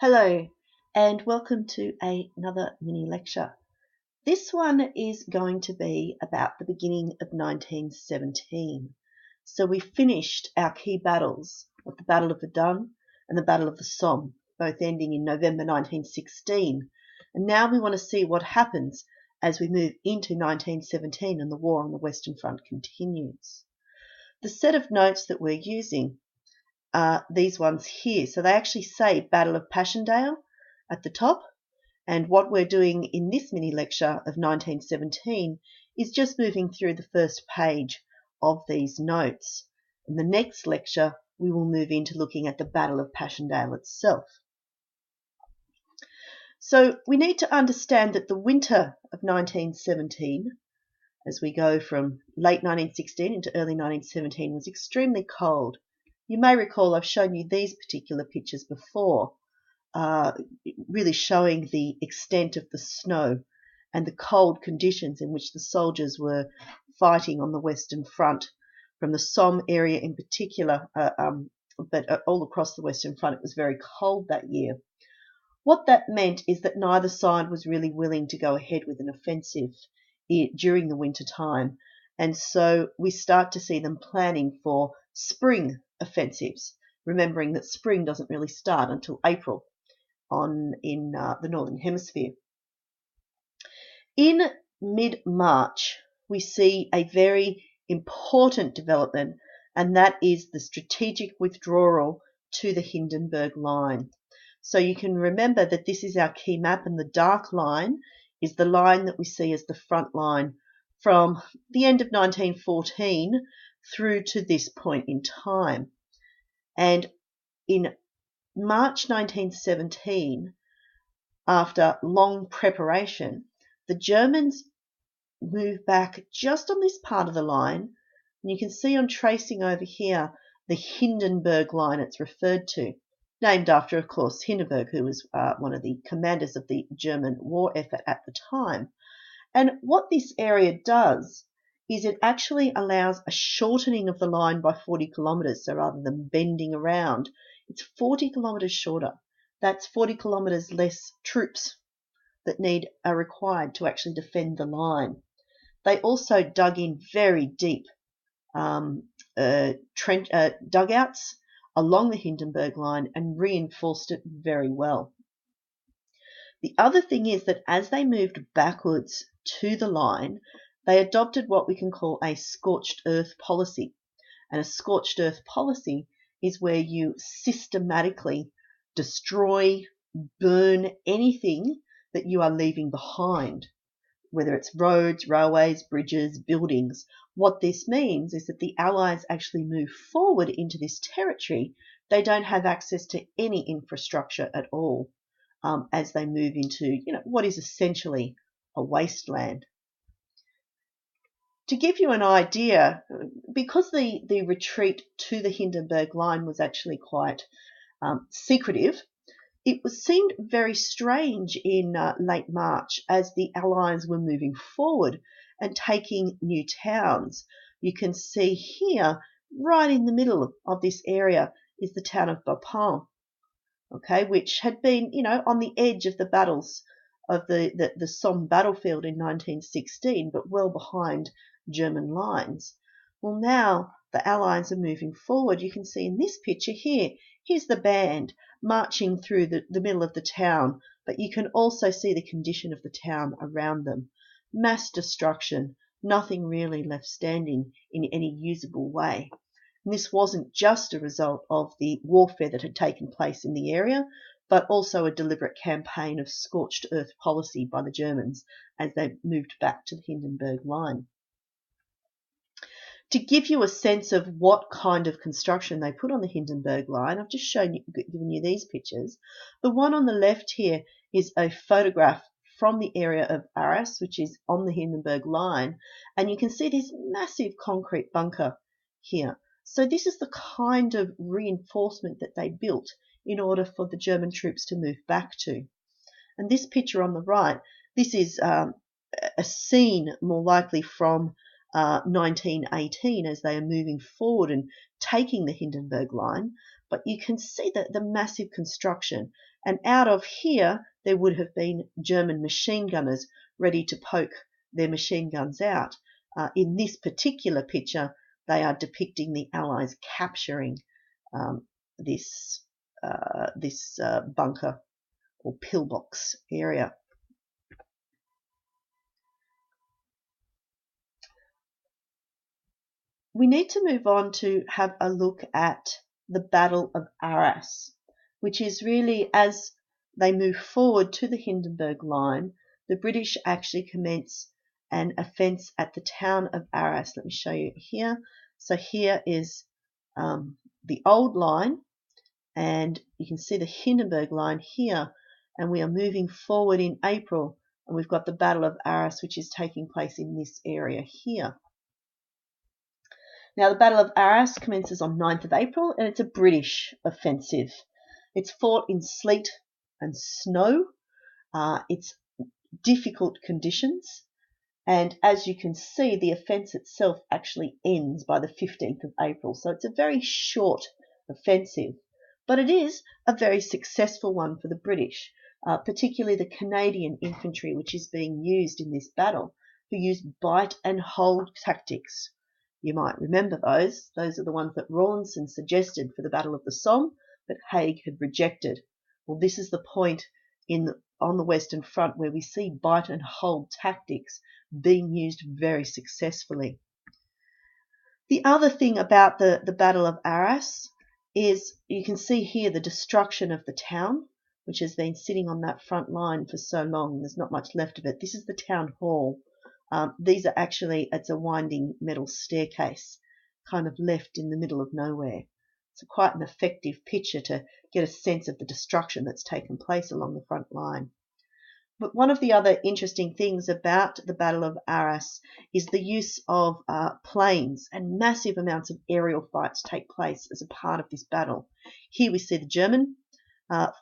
Hello and welcome to another mini lecture. This one is going to be about the beginning of 1917. So we finished our key battles of the Battle of Verdun and the Battle of the Somme, both ending in November 1916. And now we want to see what happens as we move into 1917 and the war on the Western Front continues. The set of notes that we're using these ones here. So they actually say Battle of Passchendaele at the top. And what we're doing in this mini lecture of 1917 is just moving through the first page of these notes. In the next lecture, we will move into looking at the Battle of Passchendaele itself. So we need to understand that the winter of 1917, as we go from late 1916 into early 1917, was extremely cold. You may recall I've shown you these particular pictures before, really showing the extent of the snow and the cold conditions in which the soldiers were fighting on the Western Front, from the Somme area in particular, but all across the Western Front it was very cold that year. What that meant is that neither side was really willing to go ahead with an offensive during the winter time, and so we start to see them planning for spring offensives, remembering that spring doesn't really start until April in the Northern Hemisphere. In mid-March, we see a very important development, and that is the strategic withdrawal to the Hindenburg Line. So you can remember that this is our key map, and the dark line is the line that we see as the front line from the end of 1914 through to this point in time. And in March 1917, after long preparation, the Germans move back just on this part of the line, and you can see I'm tracing over here the Hindenburg Line it's referred to, named after, of course, Hindenburg, who was one of the commanders of the German war effort at the time. And what this area does is it actually allows a shortening of the line by 40 kilometres. So rather than bending around, it's 40 kilometres shorter. That's 40 kilometres less troops that are required to actually defend the line. They also dug in very deep dugouts along the Hindenburg Line and reinforced it very well. The other thing is that as they moved backwards to the line, they adopted what we can call a scorched earth policy. And a scorched earth policy is where you systematically destroy, burn anything that you are leaving behind, whether it's roads, railways, bridges, buildings. What this means is that the Allies actually move forward into this territory. They don't have access to any infrastructure at all as they move into what is essentially a wasteland. To give you an idea, because the retreat to the Hindenburg Line was actually quite secretive, it seemed very strange in late March as the Allies were moving forward and taking new towns. You can see here, right in the middle of this area, is the town of Bapaume, okay, which had been, on the edge of the battles of the Somme battlefield in 1916, but well behind German lines. Well, now the Allies are moving forward. You can see in this picture here, here's the band marching through the middle of the town, but you can also see the condition of the town around them. Mass destruction, nothing really left standing in any usable way. And this wasn't just a result of the warfare that had taken place in the area, but also a deliberate campaign of scorched earth policy by the Germans as they moved back to the Hindenburg Line. To give you a sense of what kind of construction they put on the Hindenburg Line, I've just given you these pictures. The one on the left here is a photograph from the area of Arras, which is on the Hindenburg Line, and you can see this massive concrete bunker here. So this is the kind of reinforcement that they built in order for the German troops to move back to. And this picture on the right, this is a scene more likely from 1918 as they are moving forward and taking the Hindenburg Line. but you can see the massive construction. And out of here, there would have been German machine gunners ready to poke their machine guns out. In this particular picture, they are depicting the Allies capturing this bunker or pillbox area. We need to move on to have a look at the Battle of Arras, which is really, as they move forward to the Hindenburg Line, the British actually commence an offence at the town of Arras. Let me show you here. So here is the old line, and you can see the Hindenburg Line here, and we are moving forward in April, and we've got the Battle of Arras, which is taking place in this area here. Now, the Battle of Arras commences on 9th of April, and it's a British offensive. It's fought in sleet and snow. It's difficult conditions, and as you can see, the offence itself actually ends by the 15th of April. So it's a very short offensive, but it is a very successful one for the British, particularly the Canadian infantry, which is being used in this battle, who use bite and hold tactics. You might remember those. Those are the ones that Rawlinson suggested for the Battle of the Somme, but Haig had rejected. Well, this is the point on the Western Front where we see bite and hold tactics being used very successfully. The other thing about the Battle of Arras is you can see here the destruction of the town, which has been sitting on that front line for so long. There's not much left of it. This is the town hall. These are actually, it's a winding metal staircase kind of left in the middle of nowhere. It's quite an effective picture to get a sense of the destruction that's taken place along the front line. But one of the other interesting things about the Battle of Arras is the use of planes, and massive amounts of aerial fights take place as a part of this battle. Here we see the German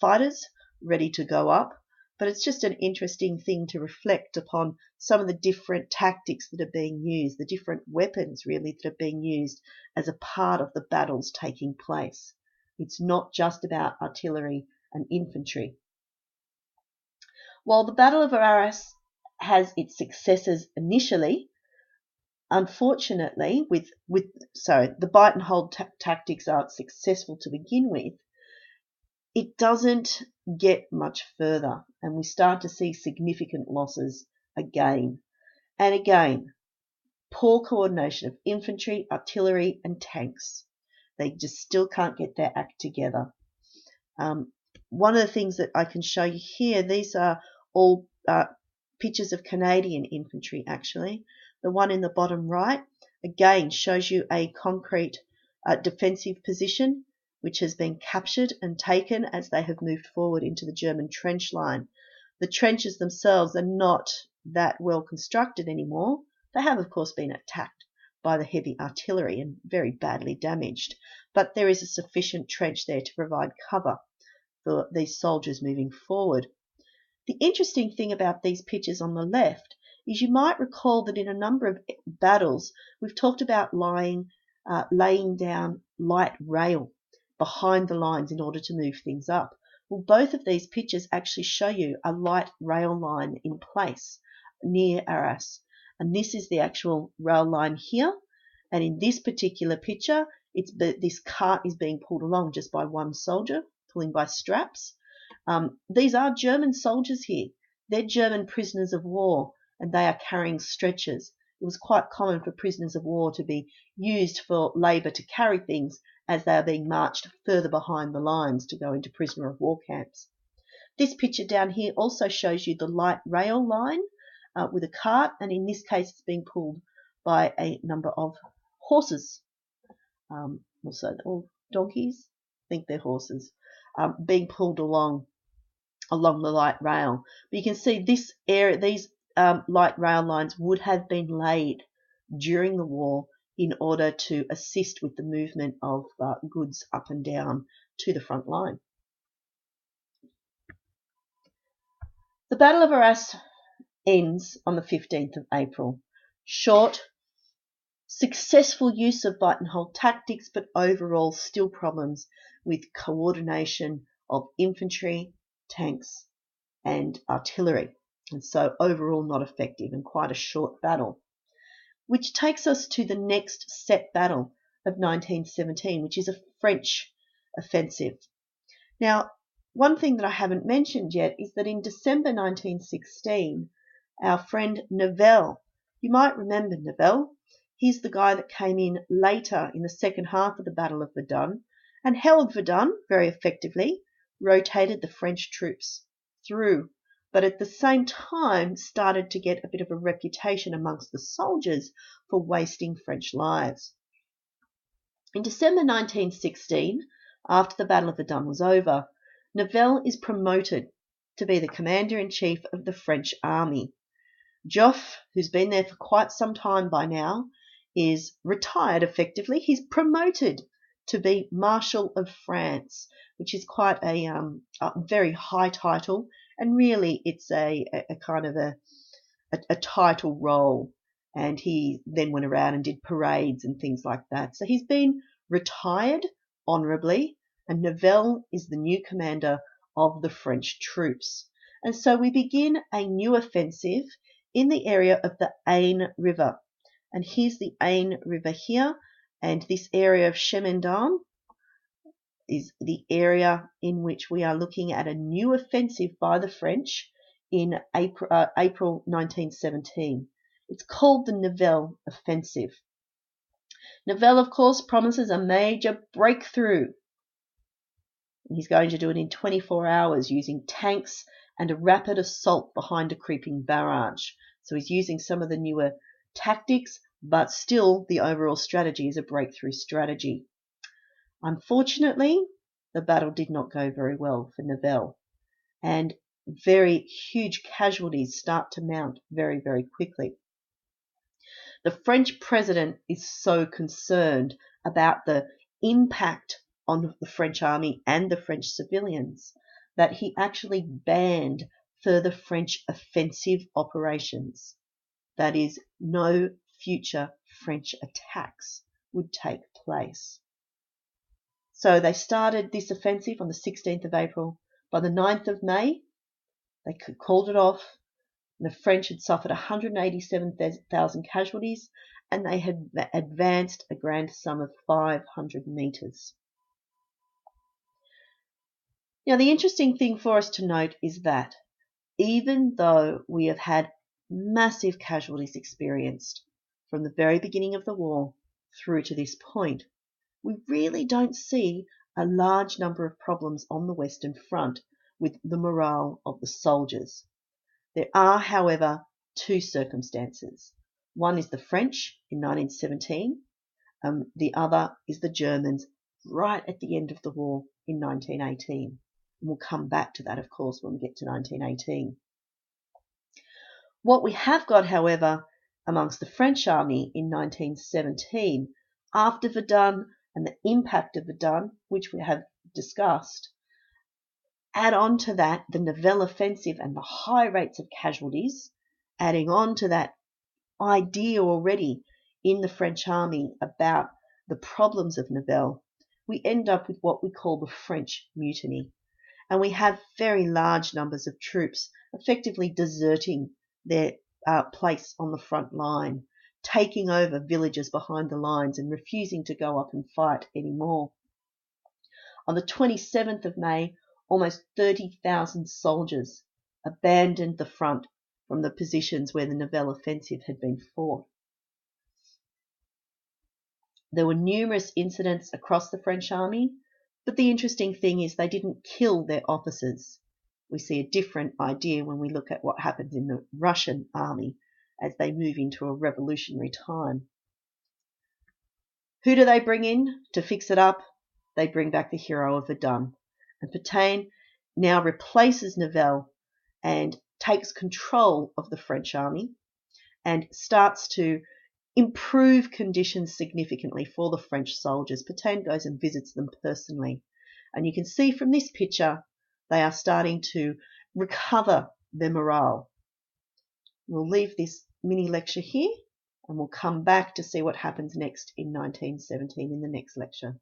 fighters ready to go up, but it's just an interesting thing to reflect upon some of the different tactics that are being used, the different weapons really that are being used as a part of the battles taking place. It's not just about artillery and infantry. While the Battle of Arras has its successes initially, unfortunately, the bite and hold tactics are successful to begin with, it doesn't get much further, and we start to see significant losses again. And again, poor coordination of infantry, artillery, and tanks. They just still can't get their act together. One of the things that I can show you here, these are all pictures of Canadian infantry actually. The one in the bottom right, again, shows you a concrete defensive position which has been captured and taken as they have moved forward into the German trench line. The trenches themselves are not that well constructed anymore. They have, of course, been attacked by the heavy artillery and very badly damaged, but there is a sufficient trench there to provide cover for these soldiers moving forward. The interesting thing about these pictures on the left is you might recall that in a number of battles we've talked about laying down light rail behind the lines in order to move things up. Well, both of these pictures actually show you a light rail line in place near Arras. And this is the actual rail line here. And in this particular picture, this cart is being pulled along just by one soldier, pulling by straps. These are German soldiers here. They're German prisoners of war, and they are carrying stretchers. It was quite common for prisoners of war to be used for labour to carry things as they are being marched further behind the lines to go into prisoner of war camps. This picture down here also shows you the light rail line with a cart, and in this case it's being pulled by a number of horses. Also, all donkeys? I think they're horses. Being pulled along the light rail. But you can see this area, these light rail lines would have been laid during the war in order to assist with the movement of goods up and down to the front line. The Battle of Arras ends on the 15th of April. Short, successful use of bite and hold tactics, but overall still problems with coordination of infantry, tanks, and artillery. And so overall not effective and quite a short battle. Which takes us to the next set battle of 1917, which is a French offensive. Now, one thing that I haven't mentioned yet is that in December 1916, our friend Nivelle, you might remember Nivelle, he's the guy that came in later in the second half of the Battle of Verdun and held Verdun very effectively, rotated the French troops through, but at the same time started to get a bit of a reputation amongst the soldiers for wasting French lives. In December 1916, after the Battle of Verdun was over, Nivelle is promoted to be the commander-in-chief of the French army. Joffre, who's been there for quite some time by now, is retired effectively. He's promoted to be Marshal of France, which is quite a very high title, and really it's a kind of a title role. And he then went around and did parades and things like that. So he's been retired honourably, and Nivelle is the new commander of the French troops. And so we begin a new offensive in the area of the Aisne River. And here's the Aisne River here, and this area of Chemendon is the area in which we are looking at a new offensive by the French in April 1917. It's called the Nivelle Offensive. Nivelle, of course, promises a major breakthrough. He's going to do it in 24 hours using tanks and a rapid assault behind a creeping barrage. So he's using some of the newer tactics, but still the overall strategy is a breakthrough strategy. Unfortunately, the battle did not go very well for Nivelle, and very huge casualties start to mount very, very quickly. The French president is so concerned about the impact on the French army and the French civilians that he actually banned further French offensive operations. That is, no future French attacks would take place. So they started this offensive on the 16th of April. By the 9th of May, they called it off. The French had suffered 187,000 casualties, and they had advanced a grand sum of 500 metres. Now, the interesting thing for us to note is that even though we have had massive casualties experienced from the very beginning of the war through to this point, we really don't see a large number of problems on the Western Front with the morale of the soldiers. There are, however, two circumstances. One is the French in 1917. The other is the Germans right at the end of the war in 1918. And we'll come back to that, of course, when we get to 1918. What we have got, however, amongst the French army in 1917, after Verdun and the impact of Verdun, which we have discussed, add on to that the Nivelle offensive and the high rates of casualties, adding on to that idea already in the French army about the problems of Nivelle, we end up with what we call the French Mutiny. And we have very large numbers of troops effectively deserting their place on the front line, taking over villages behind the lines and refusing to go up and fight anymore. On the 27th of May, almost 30,000 soldiers abandoned the front from the positions where the Nivelle offensive had been fought. There were numerous incidents across the French army, but the interesting thing is they didn't kill their officers. We see a different idea when we look at what happens in the Russian army as they move into a revolutionary time. Who do they bring in to fix it up? They bring back the hero of Verdun. And Pétain now replaces Nivelle and takes control of the French army and starts to improve conditions significantly for the French soldiers. Pétain goes and visits them personally. And you can see from this picture, they are starting to recover their morale. We'll leave this mini lecture here and we'll come back to see what happens next in 1917 in the next lecture.